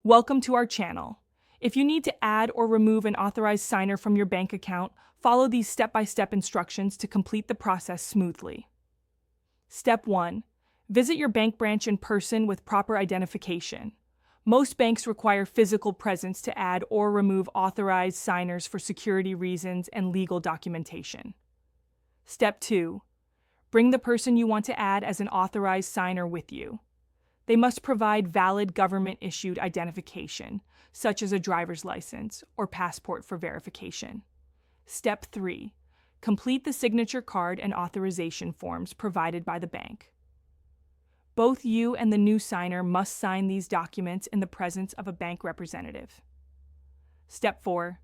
Welcome to our channel. If you need to add or remove an authorized signer from your bank account, follow these step-by-step instructions to complete the process smoothly. Step 1. Visit your bank branch in person with proper identification. Most banks require physical presence to add or remove authorized signers for security reasons and legal documentation. Step 2. Bring the person you want to add as an authorized signer with you. They must provide valid government-issued identification, such as a driver's license or passport for verification. Step 3. Complete the signature card and authorization forms provided by the bank. Both you and the new signer must sign these documents in the presence of a bank representative. Step 4.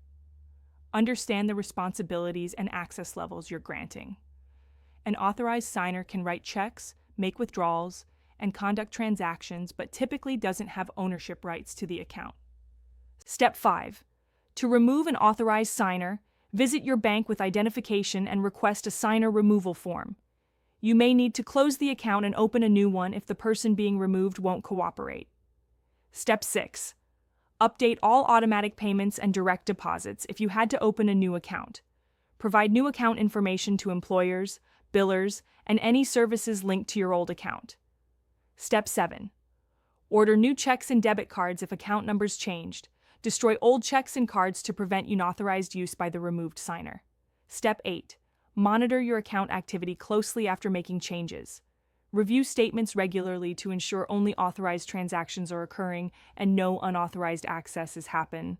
Understand the responsibilities and access levels you're granting. An authorized signer can write checks, make withdrawals, and conduct transactions, but typically doesn't have ownership rights to the account. Step 5. To remove an authorized signer, visit your bank with identification and request a signer removal form. You may need to close the account and open a new one if the person being removed won't cooperate. Step 6. Update all automatic payments and direct deposits if you had to open a new account. Provide new account information to employers, billers, and any services linked to your old account. Step 7. Order new checks and debit cards if account numbers changed. Destroy old checks and cards to prevent unauthorized use by the removed signer. Step 8. Monitor your account activity closely after making changes. Review statements regularly to ensure only authorized transactions are occurring and no unauthorized accesses happen.